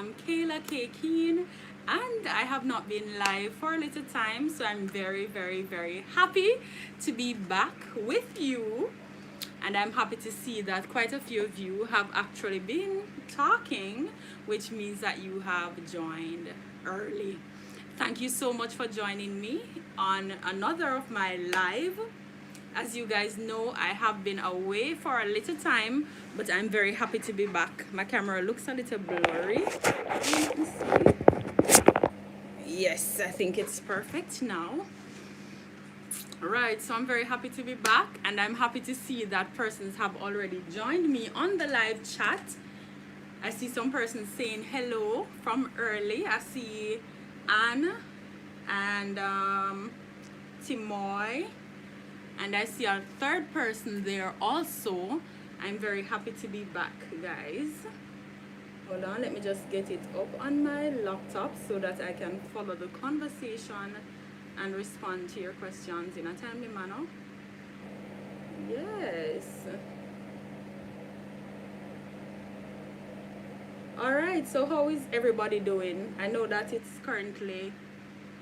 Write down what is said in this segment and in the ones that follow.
am Kayla.K.Keane, and I have not been live for a little time, so I'm very, very, very happy to be back with you. And I'm happy to see that quite a few of you have actually been talking, which means that you have joined early. Thank you so much for joining me on another of my live. As you guys know, I have been away for a little time, but I'm very happy to be back. My camera looks a little blurry. You can see. Yes, I think it's perfect now. Right, so I'm very happy to be back, and I'm happy to see that persons have already joined me on the live chat. I see some persons saying hello from early. I see Anne and Timoy. And I see a third person there also. I'm very happy to be back, guys. Hold on, let me just get it up on my laptop so that I can follow the conversation and respond to your questions in a timely manner. Yes. All right, so how is everybody doing? I know that it's currently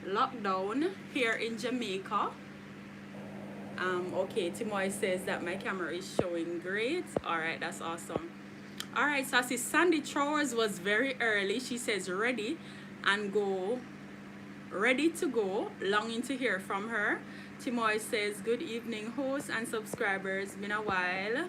lockdown here in Jamaica. Okay, Timoy says that my camera is showing great. All right, that's awesome. All right, so I see Sandy Trowers was very early. She says ready to go, longing to hear from her. Timoy says good evening, hosts and subscribers, been a while.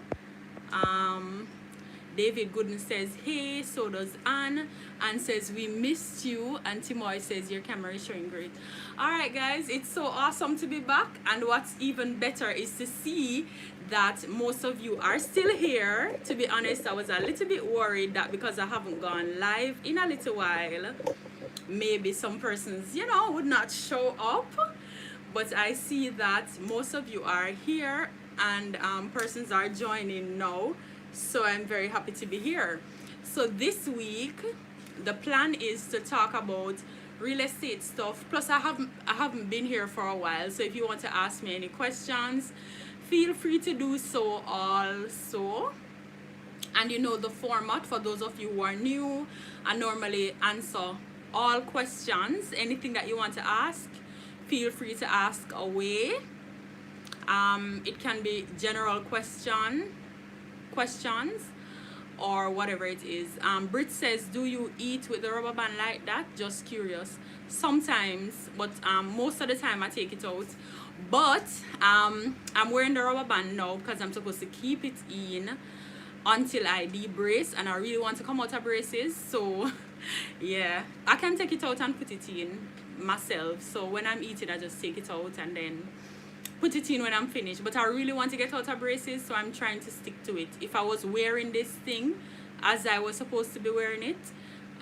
David Gooden says hey, so does Anne. Anne says we missed you, and Timoy says your camera is showing great. All right, guys, it's so awesome to be back, and what's even better is to see that most of you are still here. To be honest, I was a little bit worried that because I haven't gone live in a little while, maybe some persons, would not show up, but I see that most of you are here, and persons are joining now. So I'm very happy to be here. So this week the plan is to talk about real estate stuff. Plus I haven't been here for a while, so if you want to ask me any questions, feel free to do so also. And the format, for those of you who are new, I normally answer all questions. Anything that you want to ask, feel free to ask away. It can be general questions or whatever it is. Brit says, do you eat with the rubber band like that? Just curious. Sometimes, but most of the time I take it out. But I'm wearing the rubber band now because I'm supposed to keep it in until I debrace, and I really want to come out of braces. So yeah, I can take it out and put it in myself. So when I'm eating, I just take it out and then put it in when I'm finished. But I really want to get out of braces, so I'm trying to stick to it. If I was wearing this thing as I was supposed to be wearing it,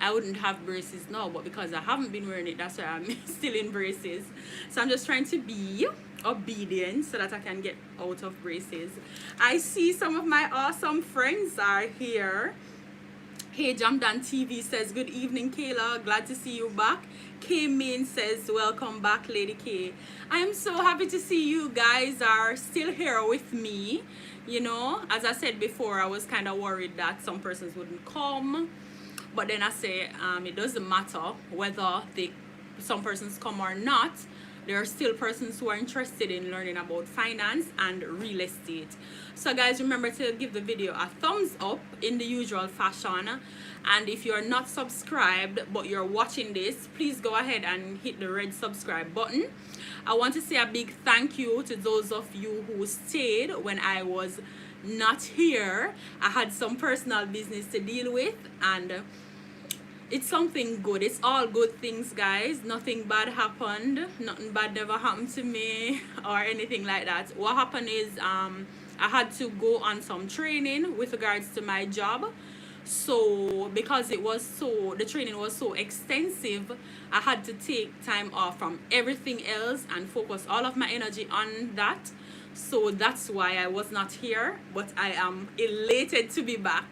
I wouldn't have braces now, but because I haven't been wearing it, that's why I'm still in braces. So I'm just trying to be obedient so that I can get out of braces. I see some of my awesome friends are here. Hey, Jamdan TV says, good evening, Kayla. Glad to see you back. K Main says, welcome back, Lady K. I am so happy to see you guys are still here with me. As I said before, I was kind of worried that some persons wouldn't come. But then I say, it doesn't matter whether some persons come or not. There are still persons who are interested in learning about finance and real estate. So guys, remember to give the video a thumbs up in the usual fashion. And if you're not subscribed but you're watching this, please go ahead and hit the red subscribe button. I want to say a big thank you to those of you who stayed when I was not here. I had some personal business to deal with, and it's something good. It's all good things, guys. Nothing bad happened. Nothing bad never happened to me or anything like that. What happened is I had to go on some training with regards to my job. So because the training was so extensive, I had to take time off from everything else and focus all of my energy on that. So that's why I was not here, but I am elated to be back.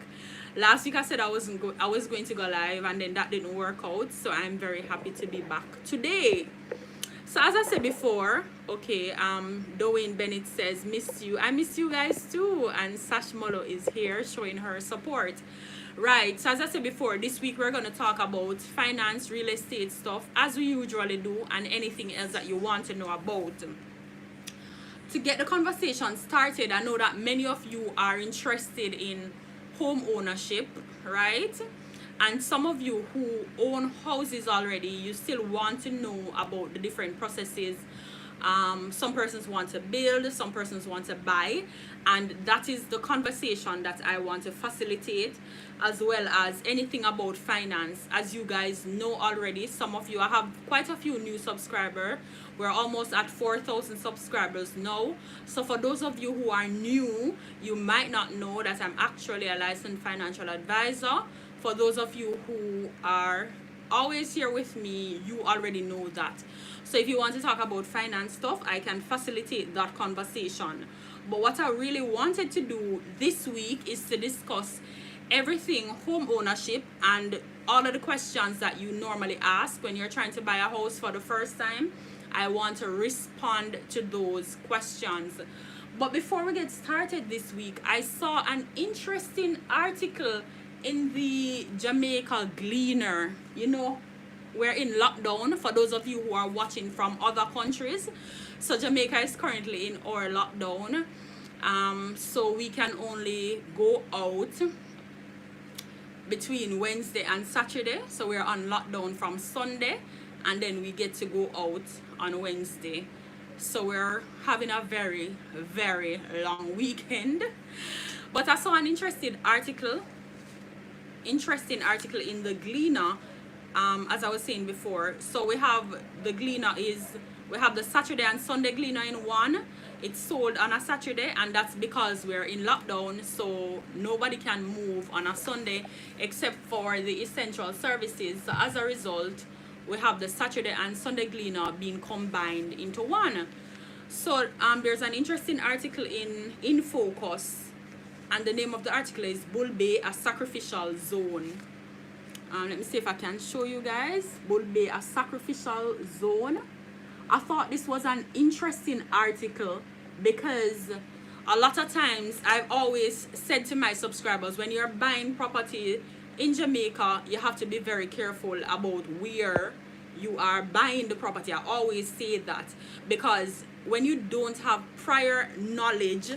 Last week I said I was going to go live, and then that didn't work out, so I'm very happy to be back today. So as I said before, okay, Dwayne Bennett says, miss you. I miss you guys too. And Sash Molo is here showing her support. Right, so as I said before, this week we're going to talk about finance, real estate stuff, as we usually do, and anything else that you want to know about. To get the conversation started, I know that many of you are interested in home ownership, right? And some of you who own houses already, you still want to know about the different processes. Some persons want to build, some persons want to buy, and that is the conversation that I want to facilitate, as well as anything about finance. As you guys know already, some of you, I have quite a few new subscribers. We're almost at 4,000 subscribers now. So for those of you who are new, you might not know that I'm actually a licensed financial advisor. For those of you who are always here with me, you already know that. So if you want to talk about finance stuff, I can facilitate that conversation. But what I really wanted to do this week is to discuss everything home ownership and all of the questions that you normally ask when you're trying to buy a house for the first time. I want to respond to those questions. But before we get started this week, I saw an interesting article in the Jamaica Gleaner. You know, we're in lockdown for those of you who are watching from other countries. So Jamaica is currently in our lockdown. So we can only go out between Wednesday and Saturday. So we're on lockdown from Sunday, and then we get to go out on Wednesday. So we're having a very, very long weekend. But I saw an interesting article in the Gleaner, as I was saying before. So we have the Gleaner we have the Saturday and Sunday Gleaner in one. It's sold on a Saturday, and that's because we're in lockdown, so nobody can move on a Sunday except for the essential services. So as a result, we have the Saturday and Sunday Gleaner being combined into one. So there's an interesting article in Focus, and the name of the article is Bull Bay, a sacrificial zone. Let me see if I can show you guys. Bull Bay, a sacrificial zone. I thought this was an interesting article because a lot of times I've always said to my subscribers, when you're buying property in Jamaica, you have to be very careful about where you are buying the property. I always say that because when you don't have prior knowledge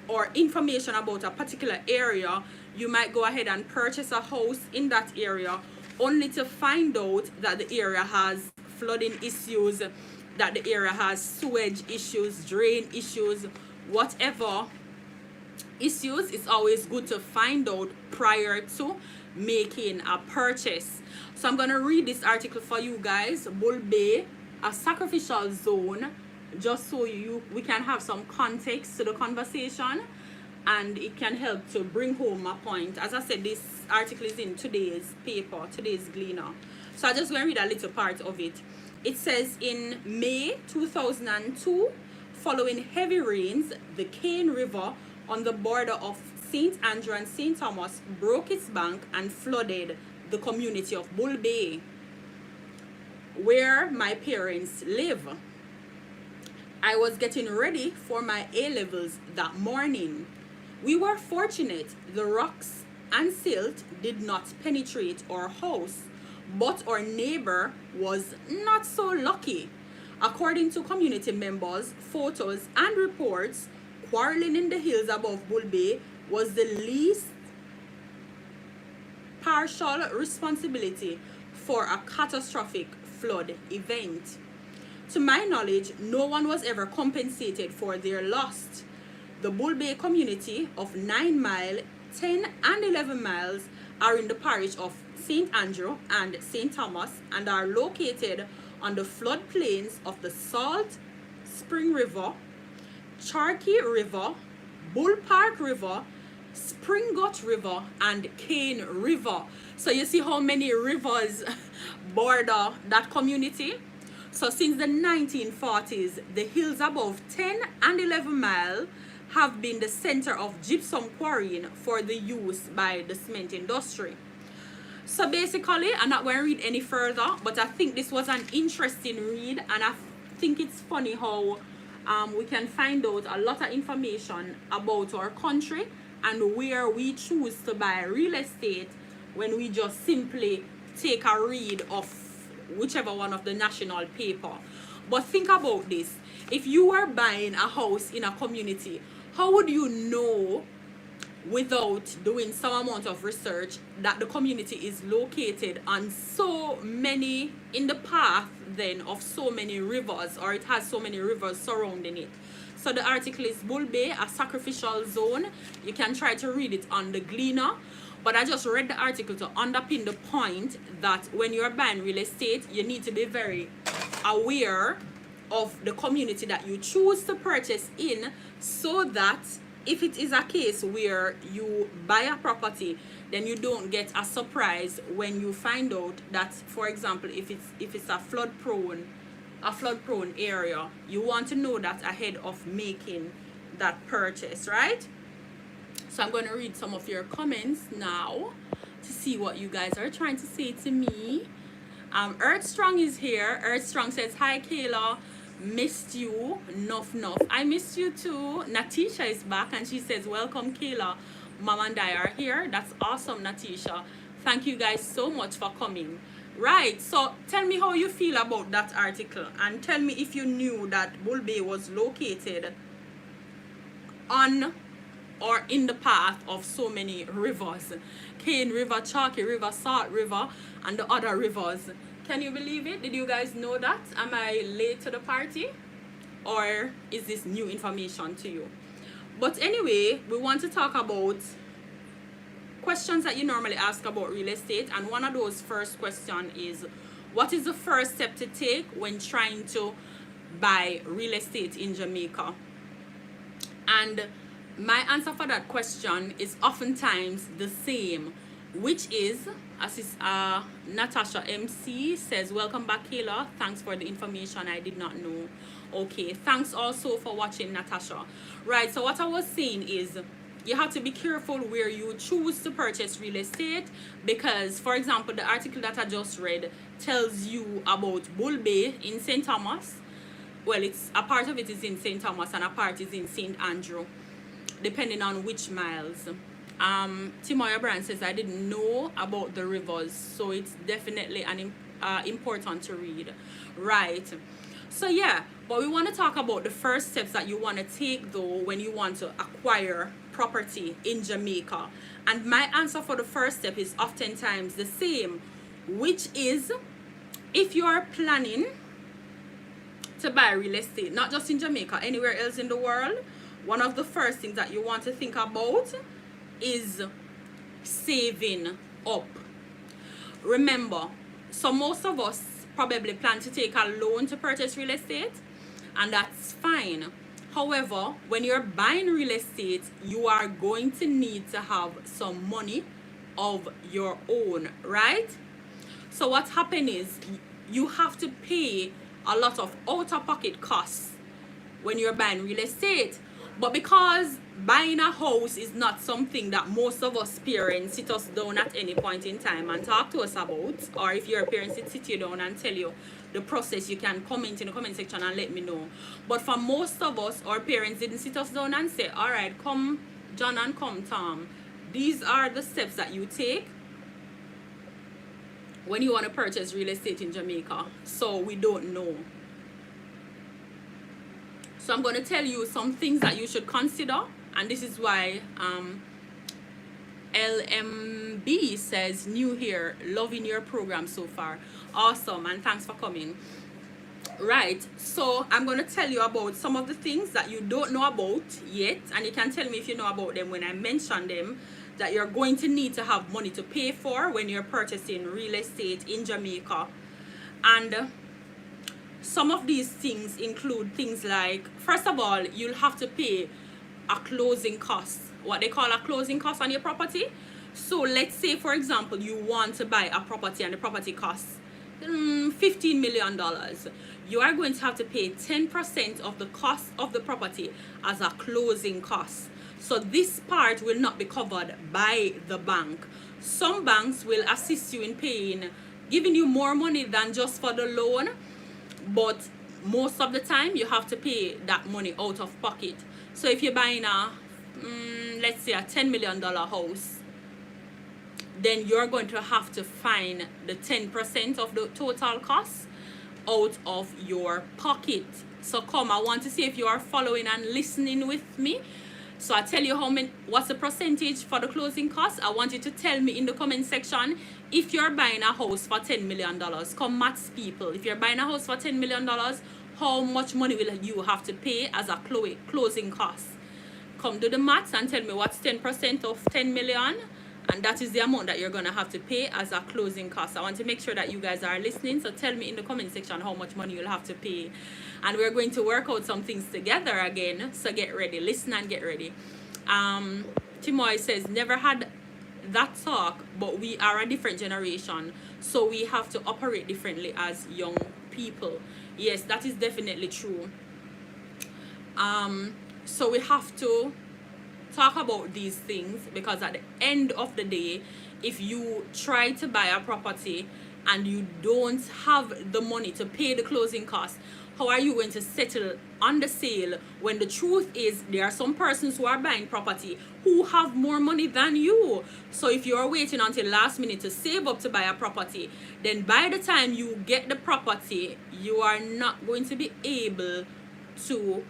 or information about a particular area, you might go ahead and purchase a house in that area only to find out that the area has flooding issues, that the area has sewage issues, drain issues, whatever issues. It's always good to find out prior to making a purchase. So I'm going to read this article for you guys. Bull Bay, a sacrificial zone, just so we can have some context to the conversation, and it can help to bring home a point. As I said, this article is in today's paper, today's Gleaner. So I just going to read a little part of it. It says, in May 2002, following heavy rains, the Cane River on the border of St. Andrew and St. Thomas broke its bank and flooded the community of Bull Bay, where my parents live. I was getting ready for my A-levels that morning. We were fortunate the rocks and silt did not penetrate our house, but our neighbor was not so lucky. According to community members, photos and reports, quarreling in the hills above Bull Bay was the least partial responsibility for a catastrophic flood event. To my knowledge, no one was ever compensated for their loss. The Bull Bay community of 9 Mile, 10 and 11 miles are in the parish of St. Andrew and St. Thomas and are located on the floodplains of the Salt Spring River, Charkey River, Bull Park River, Springot River, and Cane River. So you see how many rivers border that community? So since the 1940s, the hills above 10 and 11 mile have been the center of gypsum quarrying for the use by the cement industry. So basically, I'm not going to read any further, but I think this was an interesting read, and I think it's funny how we can find out a lot of information about our country and where we choose to buy real estate when we just simply take a read of whichever one of the national paper. But think about this. If you are buying a house in a community, how would you know without doing some amount of research that the community is located on so many, in the path then of so many rivers, or it has so many rivers surrounding it? So the article is Bull Bay, a sacrificial zone. You can try to read it on the Gleaner. But I just read the article to underpin the point that when you're buying real estate, you need to be very aware of the community that you choose to purchase in, so that if it is a case where you buy a property, then you don't get a surprise when you find out that, for example, if it's a flood prone area, you want to know that ahead of making that purchase, right? So I'm going to read some of your comments now to see what you guys are trying to say to me. Earth Strong is here. Earth Strong says, hi Kayla, missed you. Nuff. I missed you too. Natisha is back and she says, welcome Kayla. Mom and I are here. That's awesome, Natisha. Thank you guys so much for coming. Right, so tell me how you feel about that article, and tell me if you knew that Bull Bay was located on or in the path of so many rivers. Cane River, Chalky River, Salt River, and the other rivers. Can you believe it? Did you guys know that? Am I late to the party? Or is this new information to you? But anyway, we want to talk about questions that you normally ask about real estate. And one of those first questions is, what is the first step to take when trying to buy real estate in Jamaica? And my answer for that question is oftentimes the same, which is, as is Natasha MC says, welcome back Kayla, thanks for the information, I did not know. Okay, thanks also for watching, Natasha. Right, so what I was saying is, you have to be careful where you choose to purchase real estate, because, for example, the article that I just read tells you about Bull Bay in St. Thomas. Well, it's a part of it is in St. Thomas and a part is in St. Andrew, depending on which miles. Timoya Brand says, I didn't know about the rivers, so it's definitely an important to read. Right. So yeah, but we want to talk about the first steps that you want to take though when you want to acquire property in Jamaica. And my answer for the first step is oftentimes the same, which is, if you are planning to buy real estate, not just in Jamaica, anywhere else in the world, one of the first things that you want to think about is saving up. Remember, so most of us probably plan to take a loan to purchase real estate, and that's fine. However, when you're buying real estate, you are going to need to have some money of your own, right? So what happens is you have to pay a lot of out-of-pocket costs when you're buying real estate. But because buying a house is not something that most of us parents sit us down at any point in time and talk to us about, or if your parents sit you down and tell you the process, you can comment in the comment section and let me know. But for most of us, our parents didn't sit us down and say, all right, come John and come Tom, these are the steps that you take when you want to purchase real estate in Jamaica. So we don't know. So I'm going to tell you some things that you should consider, and this is why LMB says, new here, loving your program so far. Awesome, and thanks for coming. Right, so I'm going to tell you about some of the things that you don't know about yet, and you can tell me if you know about them when I mention them, that you're going to need to have money to pay for when you're purchasing real estate in Jamaica. And some of these things include things like, first of all, you'll have to pay a closing cost, what they call a closing cost on your property. So let's say, for example, you want to buy a property and the property costs $15 million. You are going to have to pay 10% of the cost of the property as a closing cost. So this part will not be covered by the bank. Some banks will assist you in paying, giving you more money than just for the loan, but most of the time you have to pay that money out of pocket. So if you're buying a let's say a $10 million house, then you're going to have to find the 10% of the total cost out of your pocket. So come, I want to see if you are following and listening with me. So I tell you what's the percentage for the closing cost. I want you to tell me in the comment section if you're buying a house for $10 million. Come, maths people, if you're buying a house for $10 million, how much money will you have to pay as a closing cost? Come, do the maths and tell me what's 10% of 10 million, and that is the amount that you're gonna have to pay as a closing cost. I want to make sure that you guys are listening, so tell me in the comment section how much money you'll have to pay, and we're going to work out some things together again. So get ready, listen and get ready. Timoy says, never had that talk, but we are a different generation, so we have to operate differently as young people. Yes, that is definitely true. So we have to talk about these things, because at the end of the day, if you try to buy a property and you don't have the money to pay the closing costs, how are you going to settle on the sale, when the truth is there are some persons who are buying property who have more money than you? So if you're waiting until last minute to save up to buy a property, then by the time you get the property, you are not going to be able to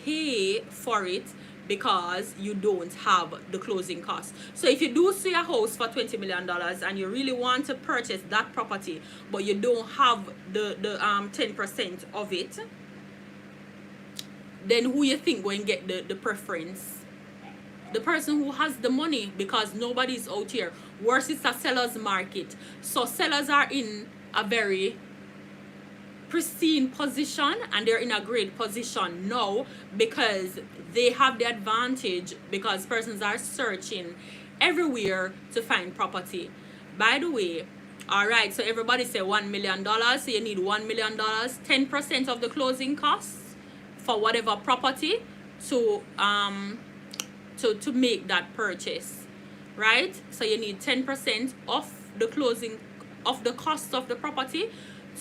pay for it, because you don't have the closing costs. So if you do see a house for $20 million and you really want to purchase that property, but you don't have the 10% of it, then who you think going to get the preference? The person who has the money, because nobody's out here. Worse, it's a seller's market. So sellers are in a very pristine position, and they're in a great position now because they have the advantage, because persons are searching everywhere to find property. By the way, all right, so everybody say $1 million, so you need $1 million, 10% of the closing costs for whatever property to make that purchase, right? So you need 10% of the closing of the cost of the property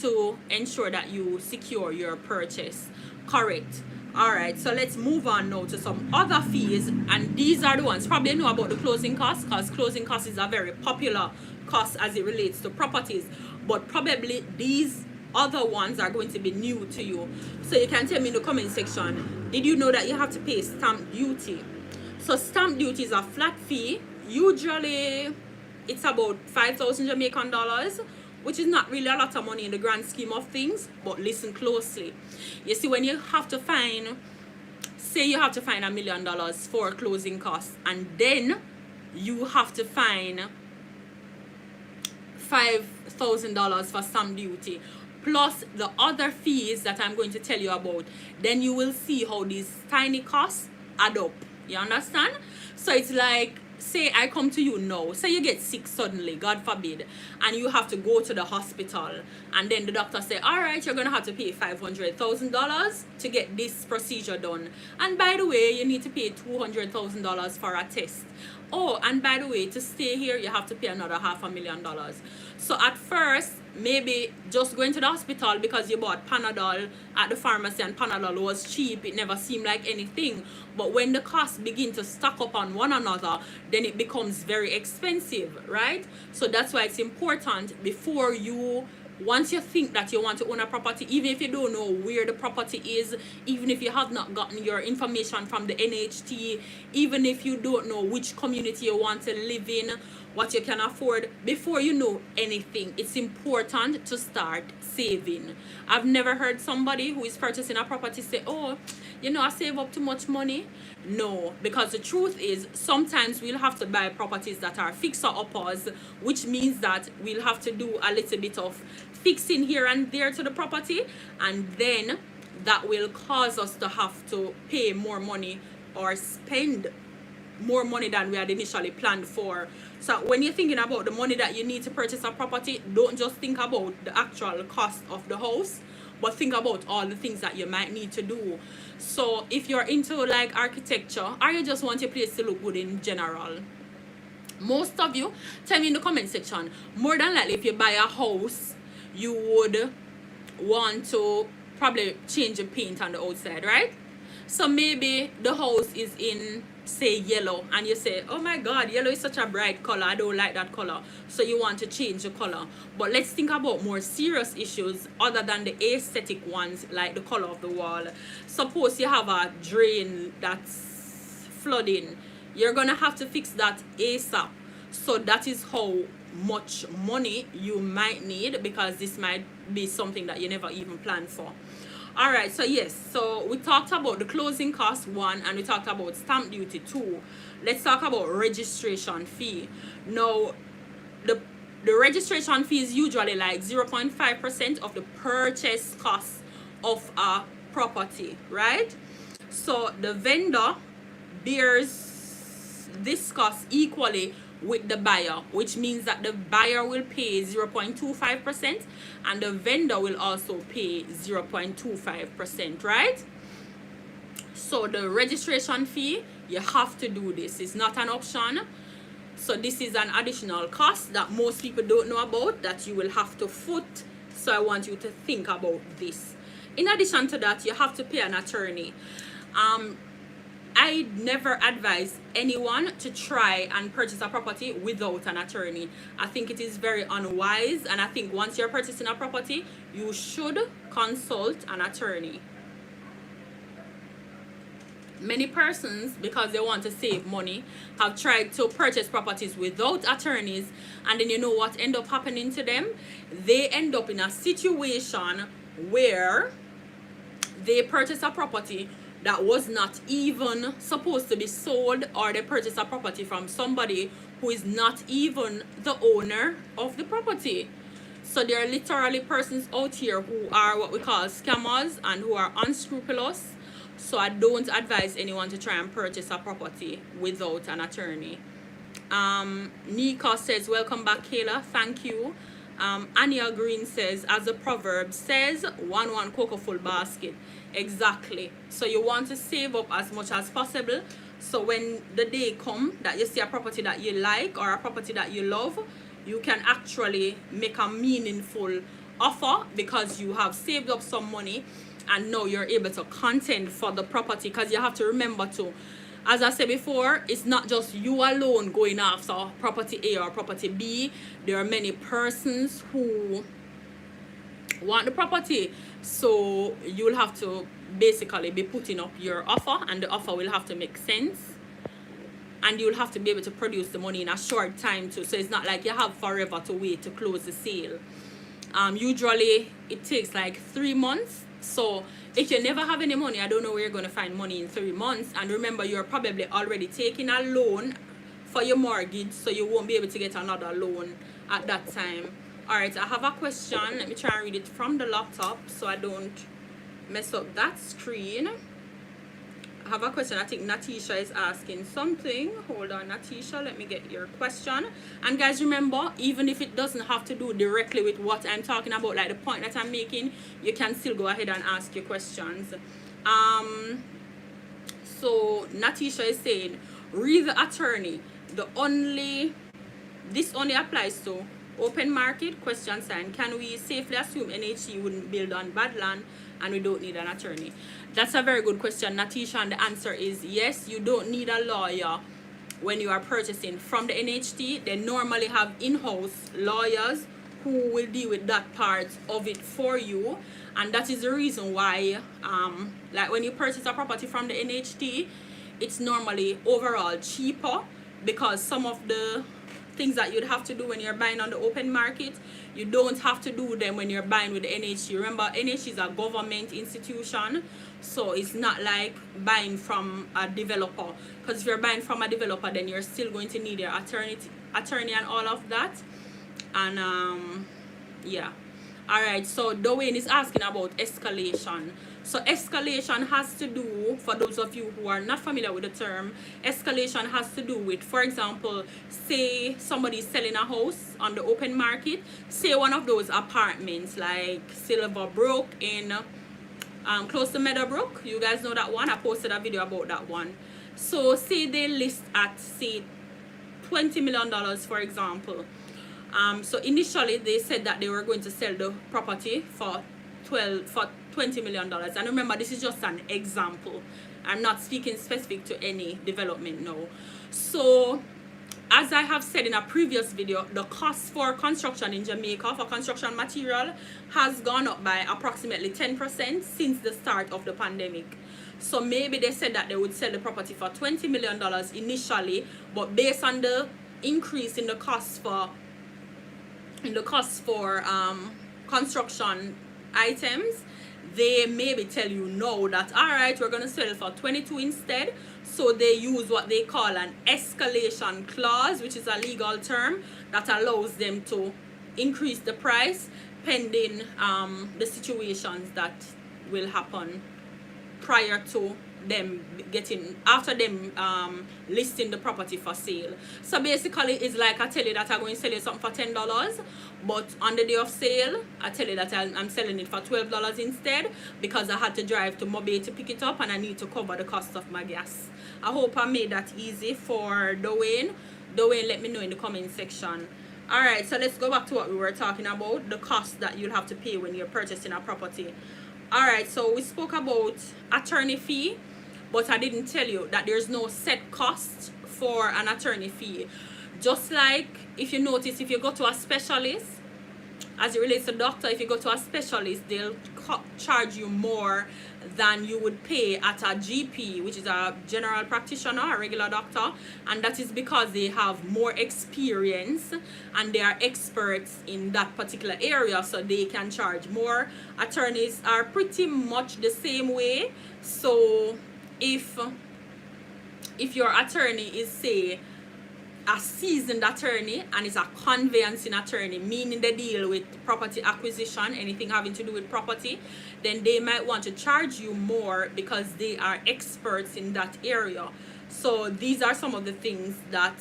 to ensure that you secure your purchase. Correct. All right, so let's move on now to some other fees, and these are the ones probably know about the closing costs, because closing costs is a very popular cost as it relates to properties, but probably these other ones are going to be new to you. So you can tell me in the comment section, did you know that you have to pay stamp duty? So stamp duty is a flat fee. Usually it's about 5,000 Jamaican dollars, which is not really a lot of money in the grand scheme of things, but listen closely. You see, when you have to find, say you have to find $1 million for closing costs, and then you have to find $5,000 for stamp duty, plus the other fees that I'm going to tell you about, then you will see how these tiny costs add up. You understand? So it's like, say I come to you now, say you get sick suddenly, God forbid, and you have to go to the hospital, and then the doctor say, all right, you're gonna have to pay $500,000 to get this procedure done, and by the way, you need to pay $200,000 for a test. Oh, and by the way, to stay here you have to pay another $500,000. So at first, maybe just going to the hospital because you bought Panadol at the pharmacy and Panadol was cheap, it never seemed like anything. But when the costs begin to stack up on one another, then it becomes very expensive, right? So that's why it's important, before you, once you think that you want to own a property, even if you don't know where the property is, even if you have not gotten your information from the NHT, even if you don't know which community you want to live in, what you can afford, before you know anything, it's important to start saving. I've never heard somebody who is purchasing a property say, oh, you know, I save up too much money. No, because the truth is, sometimes we'll have to buy properties that are fixer-uppers, which means that we'll have to do a little bit of fixing here and there to the property, and then that will cause us to have to pay more money or spend more money than we had initially planned for. So when you're thinking about the money that you need to purchase a property, don't just think about the actual cost of the house, but think about all the things that you might need to do. So if you're into like architecture, or you just want your place to look good in general, most of you, tell me in the comment section, more than likely if you buy a house, you would want to probably change the paint on the outside, right? So maybe the house is in say yellow, and you say, oh my god, yellow is such a bright color, I don't like that color, so you want to change the color. But let's think about more serious issues other than the aesthetic ones, like the color of the wall. Suppose you have a drain that's flooding, you're gonna have to fix that ASAP. So that is how much money you might need, because this might be something that you never even planned for. All right, so yes, so we talked about the closing cost 1, and we talked about stamp duty 2. Let's talk about registration fee. Now, the registration fee is usually like 0.5% of the purchase cost of a property, right? So the vendor bears this cost equally with the buyer, which means that the buyer will pay 0.25% and the vendor will also pay 0.25%, right? So the registration fee, you have to do this. It's not an option. So this is an additional cost that most people don't know about, that you will have to foot. So I want you to think about this. In addition to that, you have to pay an attorney. I never advise anyone to try and purchase a property without an attorney. I think it is very unwise, and I think once you're purchasing a property, you should consult an attorney. Many persons, because they want to save money, have tried to purchase properties without attorneys, and then you know what end up happening to them? They end up in a situation where they purchase a property that was not even supposed to be sold, or they purchase a property from somebody who is not even the owner of the property. So there are literally persons out here who are what we call scammers and who are unscrupulous. So I don't advise anyone to try and purchase a property without an attorney. Nika says, welcome back, Kayla. Thank you. Anya Green says, as the proverb says, one cocoa full basket. Exactly. So you want to save up as much as possible, so when the day comes that you see a property that you like or a property that you love, you can actually make a meaningful offer, because you have saved up some money and now you're able to contend for the property. Because you have to remember too, as I said before, it's not just you alone going after property A or property B. There are many persons who want the property, so you'll have to basically be putting up your offer, and the offer will have to make sense, and you'll have to be able to produce the money in a short time too. So it's not like you have forever to wait to close the sale. Usually it takes like 3 months. So if you never have any money, I don't know where you're going to find money in 3 months. And remember, you're probably already taking a loan for your mortgage, so you won't be able to get another loan at that time. All right, I have a question. Let me try and read it from the laptop so I don't mess up that screen. I have a question. I think Natisha is asking something. Hold on, Natisha, let me get your question. And guys, remember, even if it doesn't have to do directly with what I'm talking about, like the point that I'm making, you can still go ahead and ask your questions. So Natisha is saying, read the attorney. This only applies to open market, question sign. Can we safely assume NHC wouldn't build on bad land and we don't need an attorney? That's a very good question, Natisha, and the answer is yes. You don't need a lawyer when you are purchasing from the NHT. They normally have in-house lawyers who will deal with that part of it for you, and that is the reason why like when you purchase a property from the NHT, it's normally overall cheaper, because some of the things that you'd have to do when you're buying on the open market, you don't have to do them when you're buying with the NHT. Remember, NHT is a government institution, so it's not like buying from a developer, because if you're buying from a developer, then you're still going to need your attorney and all of that. And yeah. All right, so Dwayne is asking about escalation. So escalation has to do, for those of you who are not familiar with the term, escalation has to do with, for example, say somebody is selling a house on the open market, say one of those apartments like Silverbrook in close to Meadowbrook. You guys know that one. I posted a video about that one. So say they list at, say, $20 million, for example. So initially they said that they were going to sell the property for $20 million. And remember, this is just an example. I'm not speaking specific to any development now. So as I have said in a previous video, the cost for construction in Jamaica for construction material has gone up by approximately 10% since the start of the pandemic. So maybe they said that they would sell the property for $20 million initially, but based on the increase in the cost for construction items, they maybe tell you no, that all right, we're going to sell it for 22 instead. So they use what they call an escalation clause, which is a legal term that allows them to increase the price pending the situations that will happen prior to them after them listing the property for sale. So basically it's like I tell you that I'm going to sell you something for $10, but on the day of sale I tell you that I'm selling it for $12 instead, because I had to drive to Mobile to pick it up and I need to cover the cost of my gas. I hope I made that easy for Dwayne. Let me know in the comment section. Alright, so let's go back to what we were talking about, the cost that you'll have to pay when you're purchasing a property. Alright, so we spoke about attorney fee, but I didn't tell you that there's no set cost for an attorney fee. Just like if you notice, if you go to a specialist, as it relates to doctor, if you go to a specialist, they'll charge you more than you would pay at a GP, which is a general practitioner, a regular doctor, and that is because they have more experience and they are experts in that particular area, so they can charge more. Attorneys are pretty much the same way. So if your attorney is, say, a seasoned attorney and is a conveyancing attorney, meaning they deal with property acquisition, anything having to do with property, then they might want to charge you more because they are experts in that area. So these are some of the things that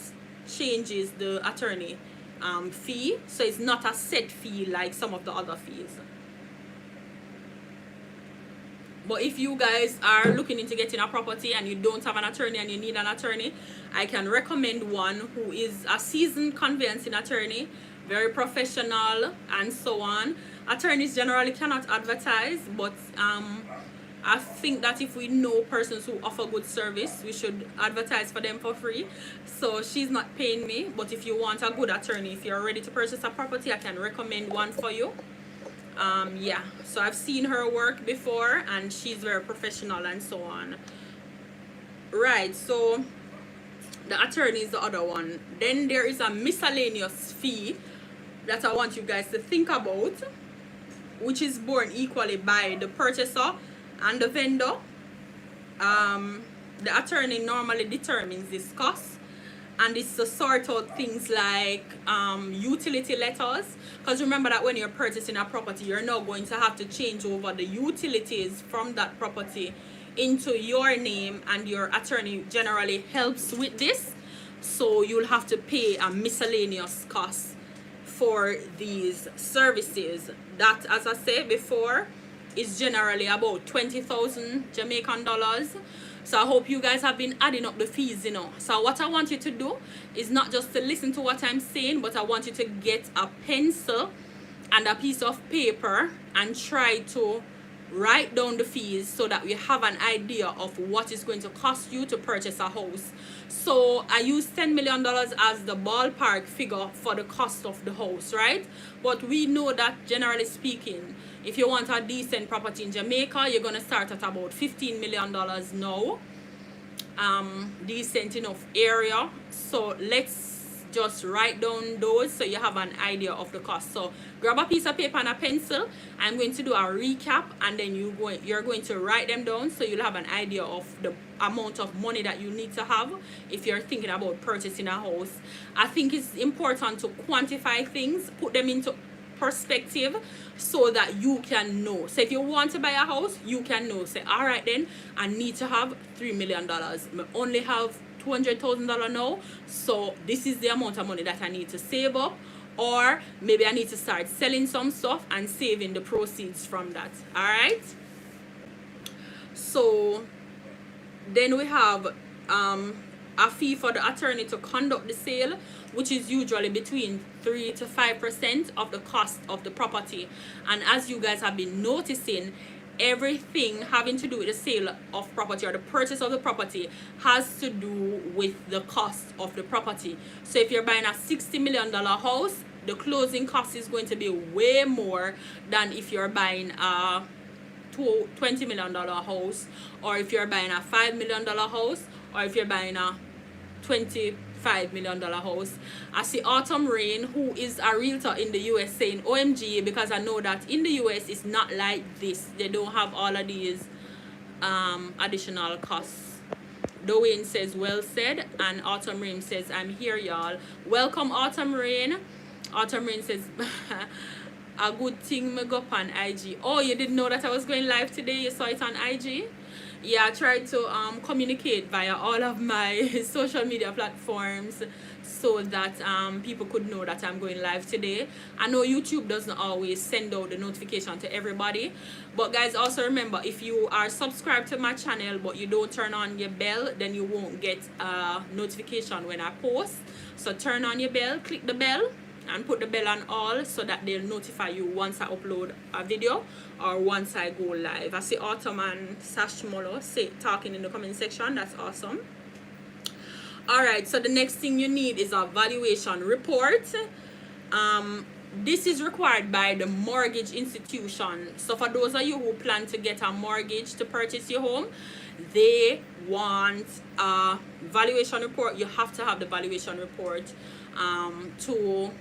changes the attorney fee. So it's not a set fee like some of the other fees. But if you guys are looking into getting a property and you don't have an attorney and you need an attorney, I can recommend one who is a seasoned conveyancing attorney, very professional and so on. Attorneys generally cannot advertise, but I think that if we know persons who offer good service, we should advertise for them for free. So she's not paying me, but if you want a good attorney, if you're ready to purchase a property, I can recommend one for you. Yeah, so I've seen her work before and she's very professional and so on. Right, so the attorney is the other one. Then there is a miscellaneous fee that I want you guys to think about, which is borne equally by the purchaser and the vendor. The attorney normally determines this cost, and it's to sort out things like utility letters, because remember that when you're purchasing a property, you're now going to have to change over the utilities from that property into your name, and your attorney generally helps with this. So you'll have to pay a miscellaneous cost for these services. That, as I said before, is generally about 20,000 Jamaican dollars. So I hope you guys have been adding up the fees, So what I want you to do is not just to listen to what I'm saying, but I want you to get a pencil and a piece of paper and try to write down the fees so that we have an idea of what is going to cost you to purchase a house. So I use $10 million as the ballpark figure for the cost of the house, right? But we know that generally speaking, if you want a decent property in Jamaica, you're going to start at about $15 million now. Decent enough area. So let's just write down those so you have an idea of the cost. So grab a piece of paper and a pencil. I'm going to do a recap, and then you're going to write them down so you'll have an idea of the amount of money that you need to have if you're thinking about purchasing a house. I think it's important to quantify things, put them into perspective so that you can know. So if you want to buy a house, you can know. Say, all right, then I need to have $3 million. I only have $200,000 now, so this is the amount of money that I need to save up, or maybe I need to start selling some stuff and saving the proceeds from that. All right, so then we have a fee for the attorney to conduct the sale, which is usually between 3 to 5% of the cost of the property. And as you guys have been noticing, everything having to do with the sale of property or the purchase of the property has to do with the cost of the property. So if you're buying a $60 million house, the closing cost is going to be way more than if you're buying a $20 million house, or if you're buying a $5 million house, or if you're buying a $25 million house. I see Autumn Rain, who is a realtor in the US, saying OMG, because I know that in the US it's not like this. They don't have all of these additional costs. Dwayne says well said, and Autumn Rain says I'm here, y'all. Welcome, Autumn Rain. Autumn Rain says a good thing me go up on IG. Oh, you didn't know that I was going live today? You saw it on IG? Yeah, I tried to communicate via all of my social media platforms so that people could know that I'm going live today. I know YouTube doesn't always send out the notification to everybody, but guys, also remember, if you are subscribed to my channel but you don't turn on your bell, then you won't get a notification when I post. So turn on your bell, click the bell, and put the bell on all so that they'll notify you once I upload a video or once I go live. I see Autumn and Sash Molo talking in the comment section. That's awesome. Alright, so the next thing you need is a valuation report. This is required by the mortgage institution. So for those of you who plan to get a mortgage to purchase your home, they want a valuation report. You have to have the valuation report to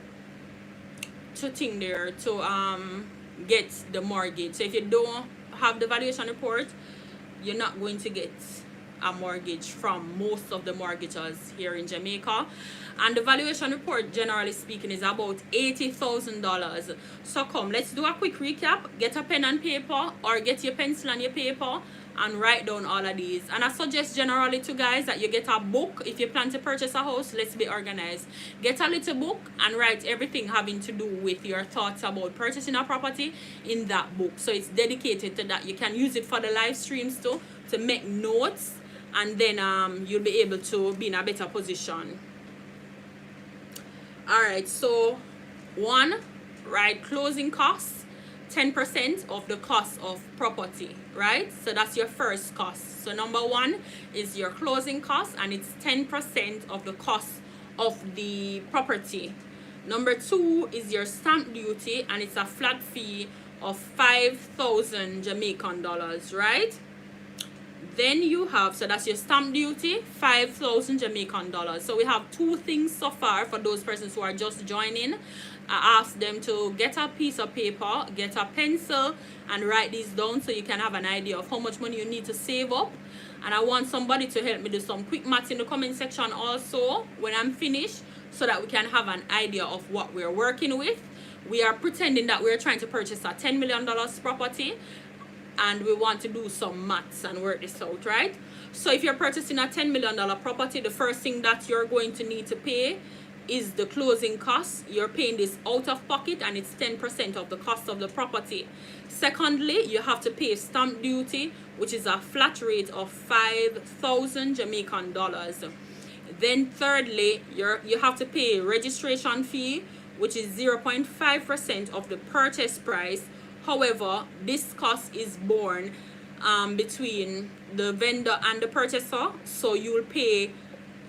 get the mortgage. So if you don't have the valuation report, you're not going to get a mortgage from most of the mortgages here in Jamaica. And the valuation report, generally speaking, is about $80,000. So come, let's do a quick recap. Get a pen and paper, or get your pencil and your paper and write down all of these. And I suggest generally to guys that you get a book. If you plan to purchase a house, let's be organized. Get a little book and write everything having to do with your thoughts about purchasing a property in that book. So it's dedicated to that. You can use it for the live streams too, to make notes, and then you'll be able to be in a better position. Alright, so one, right, closing costs. 10% of the cost of property, right? So that's your first cost. So number one is your closing cost, and it's 10% of the cost of the property. Number two is your stamp duty, and it's a flat fee of 5,000 Jamaican dollars, right? Then you have, so that's your stamp duty, 5,000 Jamaican dollars. So we have two things so far for those persons who are just joining. I asked them to get a piece of paper, get a pencil, and write these down so you can have an idea of how much money you need to save up. And I want somebody to help me do some quick maths in the comment section also when I'm finished, so that we can have an idea of what we're working with. We are pretending that we're trying to purchase a $10 million property, and we want to do some maths and work this out, right? So if you're purchasing a $10 million property, the first thing that you're going to need to pay is the closing costs. You're paying this out of pocket, and it's 10% of the cost of the property. Secondly, you have to pay stamp duty, which is a flat rate of 5,000 Jamaican dollars. Then thirdly, you have to pay registration fee, which is 0.5% of the purchase price. However, this cost is borne between the vendor and the purchaser, so you'll pay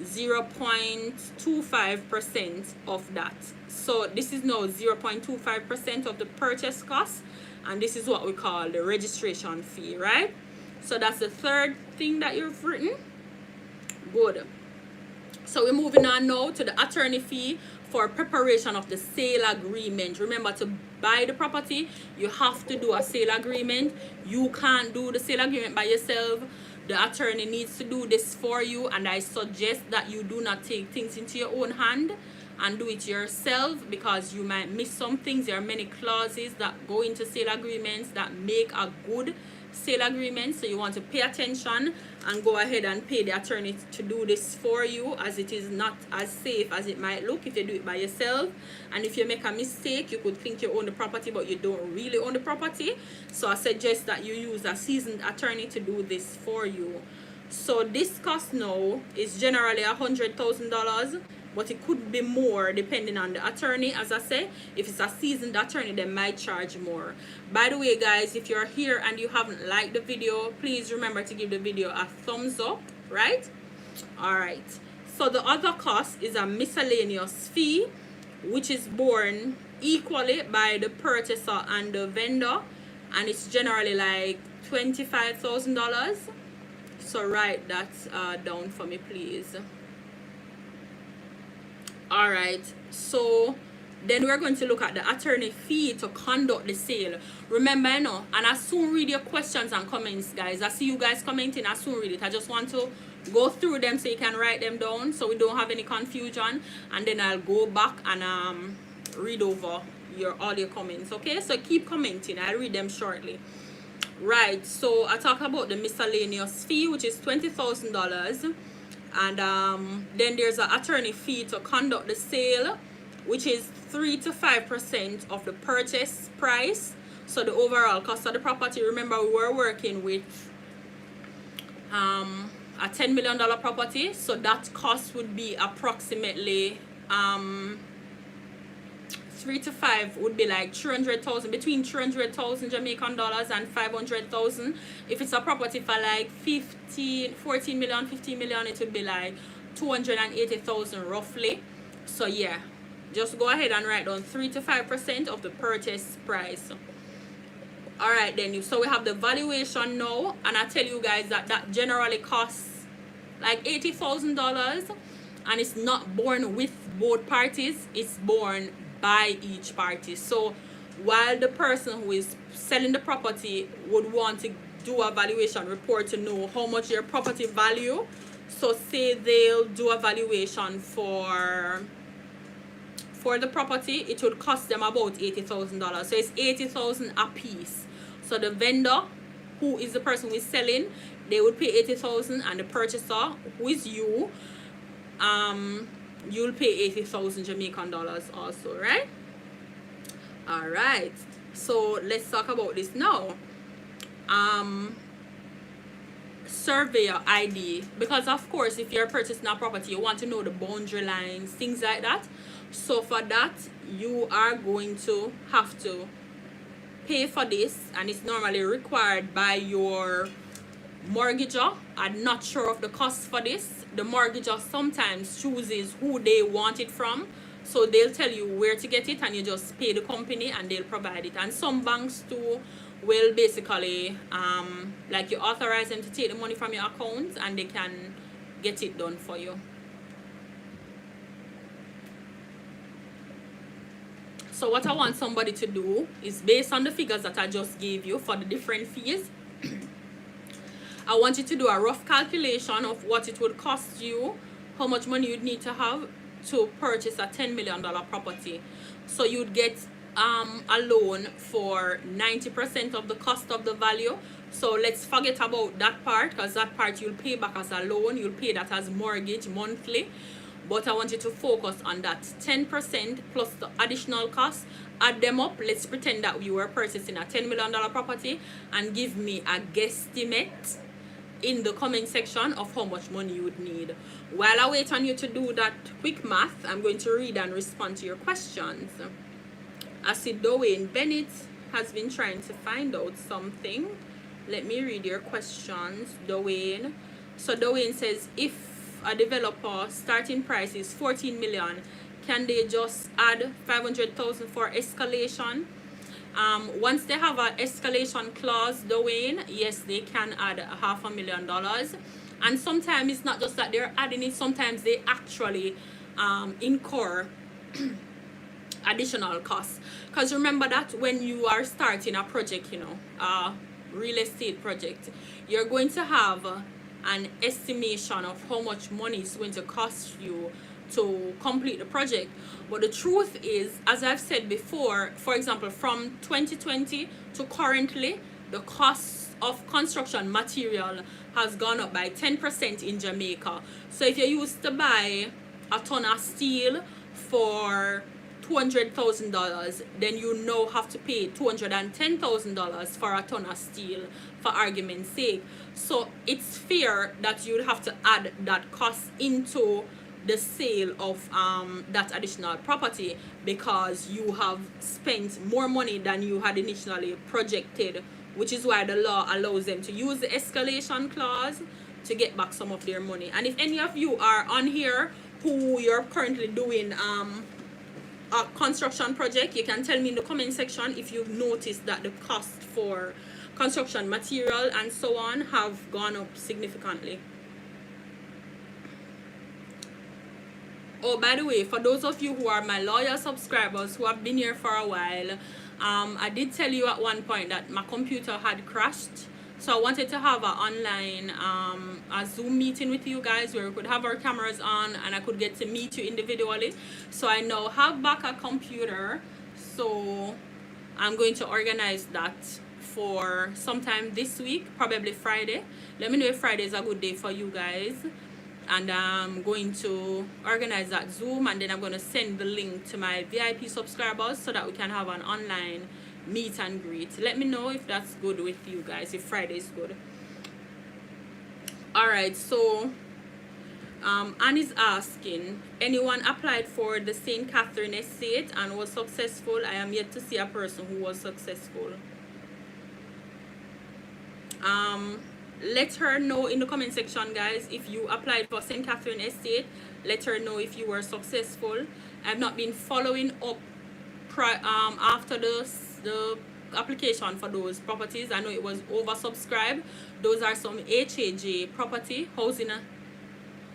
0.25% of that. So this is now 0.25% of the purchase cost, and this is what we call the registration fee, right? So that's the third thing that you've written. Good. So we're moving on now to the attorney fee for preparation of the sale agreement. Remember, to buy the property, you have to do a sale agreement. You can't do the sale agreement by yourself. The attorney needs to do this for you, and I suggest that you do not take things into your own hand and do it yourself, because you might miss some things. There are many clauses that go into sale agreements that make a good sale agreement, so you want to pay attention and go ahead and pay the attorney to do this for you, as it is not as safe as it might look if you do it by yourself. And if you make a mistake, you could think you own the property but you don't really own the property. So I suggest that you use a seasoned attorney to do this for you. So this cost now is generally $100,000. but it could be more depending on the attorney. As I say, if it's a seasoned attorney, they might charge more. By the way, guys, if you're here and you haven't liked the video, please remember to give the video a thumbs up, right? All right, so the other cost is a miscellaneous fee, which is borne equally by the purchaser and the vendor, and it's generally like $25,000. So write that down for me, please. All right, so then we're going to look at the attorney fee to conduct the sale. Remember, you know, and I soon read your questions and comments, guys. I see you guys commenting. I soon read it. I just want to go through them so you can write them down so we don't have any confusion, and then I'll go back and read over all your comments. Okay, so keep commenting. I'll read them shortly. Right, so I talk about the miscellaneous fee, which is $20,000, and then there's an attorney fee to conduct the sale, which is 3 to 5% of the purchase price. So the overall cost of the property. Remember, we were working with a $10 million property, so that cost would be approximately 3 to 5 would be like 300,000, between 300,000 Jamaican dollars and 500,000. If it's a property for like 14 million, 15 million, it would be like 280,000 roughly. So yeah, just go ahead and write down 3 to 5% of the purchase price. All right, then, so we have the valuation now, and I tell you guys that generally costs like $80,000, and it's not borne with both parties, it's borne by each party. So while the person who is selling the property would want to do a valuation report to know how much your property value, so say they'll do a valuation for the property, it would cost them about $80,000. So it's $80,000 a piece. So the vendor, who is the person who is selling, they would pay $80,000, and the purchaser, who is you, you'll pay 80,000 Jamaican dollars also, right? All right, so let's talk about this now. Surveyor ID, because of course if you're purchasing a property, you want to know the boundary lines, things like that. So for that, you are going to have to pay for this, and it's normally required by your mortgager. I'm not sure of the cost for this. The mortgager sometimes chooses who they want it from, so they'll tell you where to get it, and you just pay the company and they'll provide it. And some banks too will basically like you authorize them to take the money from your account and they can get it done for you. So what I want somebody to do is, based on the figures that I just gave you for the different fees, I want you to do a rough calculation of what it would cost you, how much money you'd need to have to purchase a $10 million property. So you'd get a loan for 90% of the cost of the value. So let's forget about that part, because that part you'll pay back as a loan, you'll pay that as mortgage monthly. But I want you to focus on that 10% plus the additional costs. Add them up. Let's pretend that you were purchasing a $10 million property, and give me a guesstimate in the comment section of how much money you would need. While I wait on you to do that quick math, I'm going to read and respond to your questions. I see Dwayne Bennett has been trying to find out something. Let me read your questions, Dwayne. So Dwayne says, if a developer starting price is 14 million, can they just add 500,000 for escalation? Once they have an escalation clause, Dwayne, yes, they can add $500,000. And sometimes it's not just that they're adding it, sometimes they actually incur additional costs. Because remember that when you are starting a project, you know, a real estate project, you're going to have an estimation of how much money it's going to cost you to complete the project. But the truth is, as I've said before, for example, from 2020 to currently, the cost of construction material has gone up by 10% in Jamaica. So if you used to buy a ton of steel for $200,000, then you now have to pay $210,000 for a ton of steel, for argument's sake. So it's fair that you'd have to add that cost into the sale of that additional property, because you have spent more money than you had initially projected, which is why the law allows them to use the escalation clause to get back some of their money. And if any of you are on here who you're currently doing a construction project, you can tell me in the comment section if you've noticed that the cost for construction material and so on have gone up significantly. Oh, by the way, for those of you who are my loyal subscribers who have been here for a while, I did tell you at one point that my computer had crashed. So I wanted to have an online a Zoom meeting with you guys where we could have our cameras on and I could get to meet you individually. So I now have back a computer. So I'm going to organize that for sometime this week, probably Friday. Let me know if Friday is a good day for you guys. And I'm going to organize that Zoom, and then I'm going to send the link to my VIP subscribers so that we can have an online meet and greet. Let me know if that's good with you guys, if Friday is good. Alright, so Anne is asking, anyone applied for the St. Catherine estate and was successful? I am yet to see a person who was successful. Let her know in the comment section, guys, if you applied for St. Catherine estate. Let her know if you were successful. I've not been following up after the application for those properties. I know it was oversubscribed. Those are some HAJ property,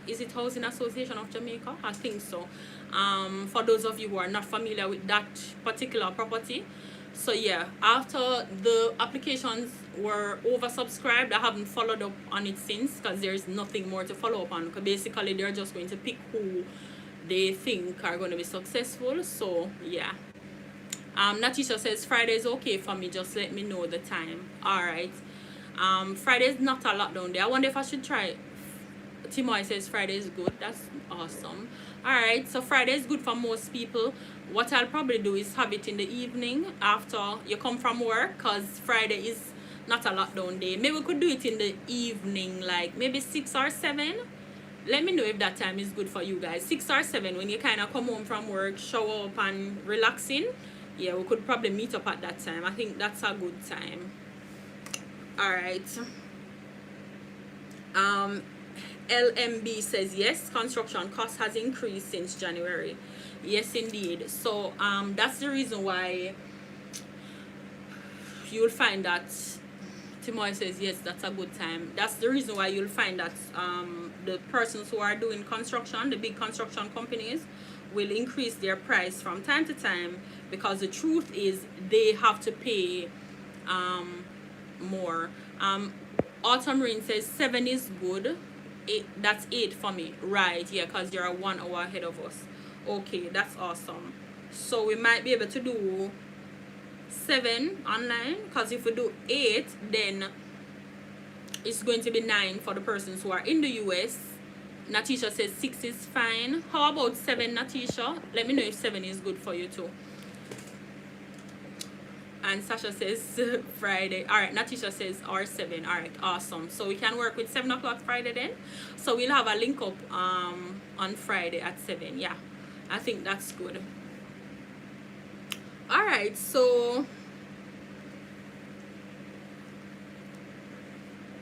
is it Housing Association of Jamaica? I think so. For those of you who are not familiar with that particular property. So yeah, after the applications were oversubscribed, I haven't followed up on it since, because there's nothing more to follow up on, because basically they're just going to pick who they think are going to be successful. So yeah. Natisha says Friday is okay for me, just let me know the time. Alright. Friday is not a lot down there. I wonder if I should try. Timoy says Friday is good. That's awesome. Alright, so Friday is good for most people. What I'll probably do is have it in the evening after you come from work, because Friday is not a lot down there. Maybe we could do it in the evening, like maybe 6 or 7. Let me know if that time is good for you guys. 6 or 7, when you kind of come home from work, shower up and relaxing. Yeah, we could probably meet up at that time. I think that's a good time. Alright. LMB says yes, construction cost has increased since January. Yes, indeed. So that's the reason why you'll find that Timoy says yes, that's a good time. That's the reason why you'll find that the persons who are doing construction, the big construction companies, will increase their price from time to time, because the truth is they have to pay more. Autumn Rain says 7 is good. 8, that's 8 for me. Right, yeah, because you're 1 hour ahead of us. Okay, that's awesome. So we might be able to do 7 online, because if we do 8, then it's going to be 9 for the persons who are in the US. Natisha says 6 is fine. How about 7, Natisha? Let me know if 7 is good for you too. And Sasha says Friday. Alright, Natisha says R7. Alright, awesome. So we can work with 7 o'clock Friday then. So we'll have a link up on Friday at 7. Yeah, I think that's good. Alright, so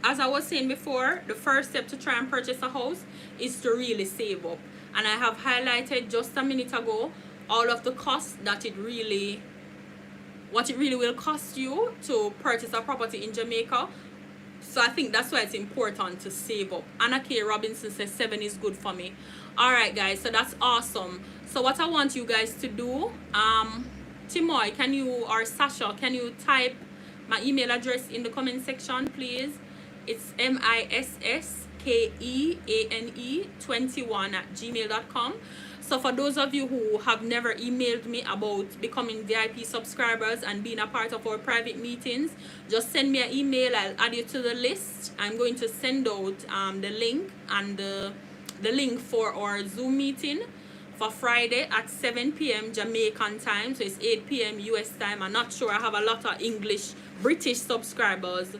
as I was saying before, the first step to try and purchase a house is to really save up. And I have highlighted just a minute ago all of the costs that what it really will cost you to purchase a property in Jamaica. So I think that's why it's important to save up. Anna K. Robinson says 7 is good for me. Alright guys, so that's awesome. So what I want you guys to do, Timoy, can you, or Sasha, can you type my email address in the comment section, please? It's MISSKEANE21@gmail.com. So for those of you who have never emailed me about becoming VIP subscribers and being a part of our private meetings, just send me an email. I'll add you to the list. I'm going to send out the link and the link for our Zoom meeting for Friday at 7 p.m. Jamaican time. So it's 8 p.m. US time. I'm not sure. I have a lot of British subscribers.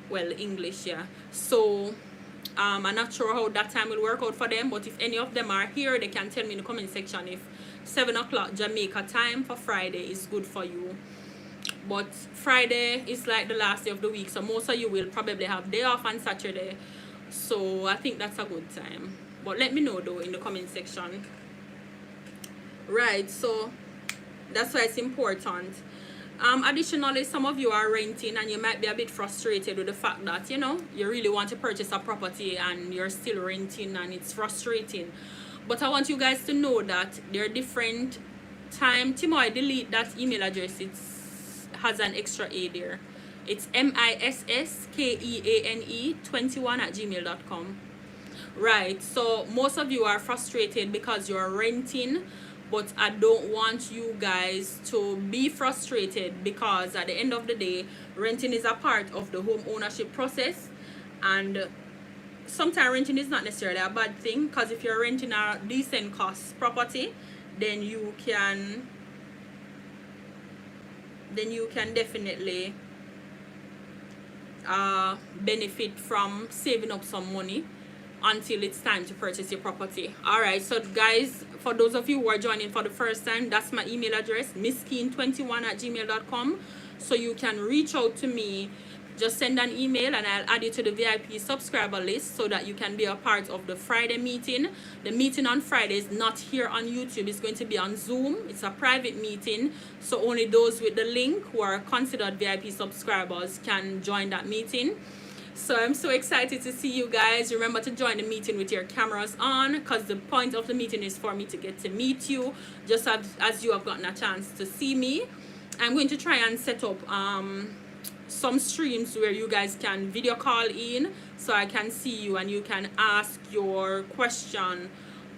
Well, English, yeah. So I'm not sure how that time will work out for them, but if any of them are here, they can tell me in the comment section if 7 o'clock Jamaica time for Friday is good for you. But Friday is like the last day of the week, so most of you will probably have day off on Saturday, so I think that's a good time. But let me know though in the comment section. Right, so that's why it's important. Additionally, some of you are renting and you might be a bit frustrated with the fact that, you know, you really want to purchase a property and you're still renting and it's frustrating. But I want you guys to know that there are different time. Timo, I delete that email address. It has an extra A there. It's MISSKEANE21@gmail.com. Right, so most of you are frustrated because you're renting, but I don't want you guys to be frustrated, because at the end of the day, renting is a part of the home ownership process, and sometimes renting is not necessarily a bad thing, because if you're renting a decent cost property, then you can definitely benefit from saving up some money until it's time to purchase your property. All right, so guys, for those of you who are joining for the first time, that's my email address, misskeen21@gmail.com. so you can reach out to me. Just send an email and I'll add you to the VIP subscriber list so that you can be a part of the Friday meeting. The meeting on Friday is not here on YouTube. It's going to be on Zoom. It's a private meeting, so only those with the link who are considered VIP subscribers can join that meeting. So I'm so excited to see you guys. Remember to join the meeting with your cameras on, because the point of the meeting is for me to get to meet you, just as you have gotten a chance to see me. I'm going to try and set up some streams where you guys can video call in, so I can see you and you can ask your question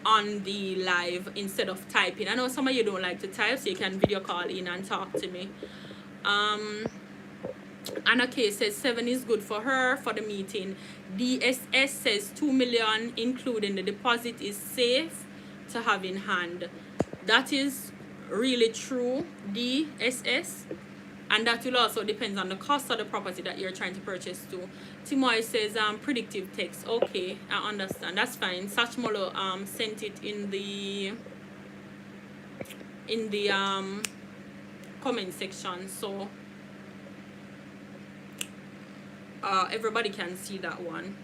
on the live instead of typing. I know some of you don't like to type, so you can video call in and talk to me. Anna K says 7 is good for her for the meeting. DSS says 2 million including the deposit is safe to have in hand. That is really true, DSS, and that will also depend on the cost of the property that you're trying to purchase too. Timoy says predictive text. Okay, I understand, that's fine. Sachmolo sent it in the comment section, so everybody can see that one.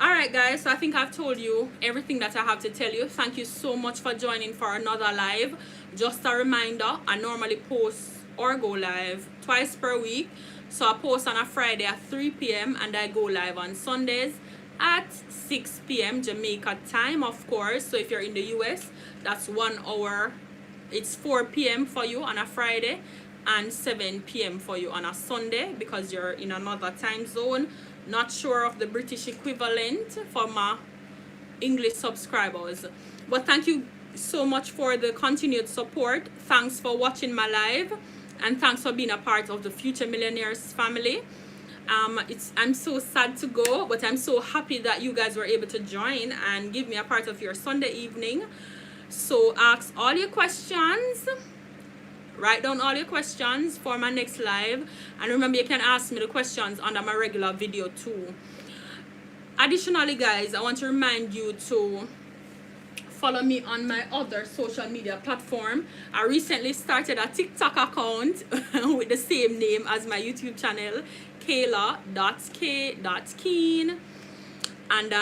All right guys, so I think I've told you everything that I have to tell you. Thank you so much for joining for another live. Just a reminder, I normally post or go live twice per week. So I post on a Friday at 3 p.m. and I go live on Sundays at 6 p.m. Jamaica time, of course. So if you're in the US, that's 1 hour. It's 4 p.m. for you on a Friday and 7 p.m. for you on a Sunday, because you're in another time zone. Not sure of the British equivalent for my English subscribers, but thank you so much for the continued support. Thanks for watching my live, and thanks for being a part of the Future Millionaires family. I'm so sad to go, but I'm so happy that you guys were able to join and give me a part of your Sunday evening. So ask all your questions, write down all your questions for my next live, and remember you can ask me the questions under my regular video too. Additionally guys, I want to remind you to follow me on my other social media platform. I recently started a TikTok account with the same name as my YouTube channel, Kayla.K.Keane, and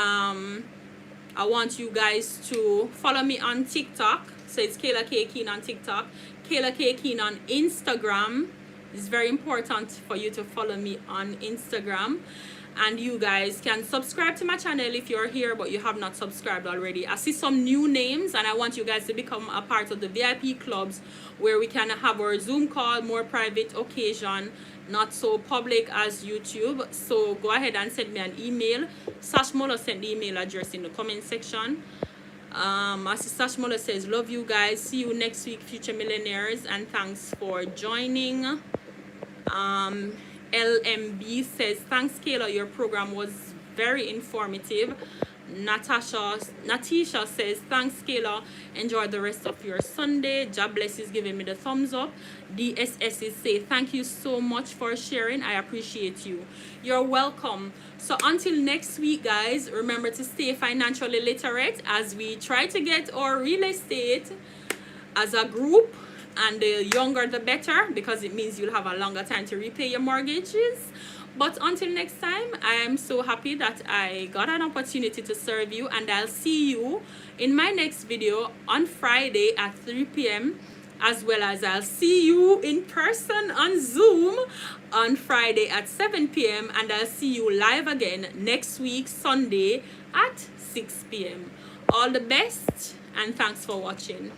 I want you guys to follow me on TikTok. So it's Kayla.K.Keane on TikTok, Kayla.K.Keane on Instagram. It's very important for you to follow me on Instagram. And you guys can subscribe to my channel if you're here but you have not subscribed already. I see some new names and I want you guys to become a part of the VIP clubs, where we can have our Zoom call, more private occasion, not so public as YouTube. So go ahead and send me an email. Sash Mola sent the email address in the comment section. Sash Mola says, love you guys, see you next week, Future Millionaires, and thanks for joining. LMB says, thanks Kayla, your program was very informative. Natisha says, thanks Kayla, enjoy the rest of your Sunday. Jobless is giving me the thumbs up. DSS is say, thank you so much for sharing, I appreciate you. You're welcome. So until next week, guys, remember to stay financially literate as we try to get our real estate as a group, and the younger the better, because it means you'll have a longer time to repay your mortgages. But until next time, I am so happy that I got an opportunity to serve you, and I'll see you in my next video on Friday at 3 p.m. as well as I'll see you in person on Zoom on Friday at 7 p.m. and I'll see you live again next week Sunday at 6 p.m. All the best and thanks for watching.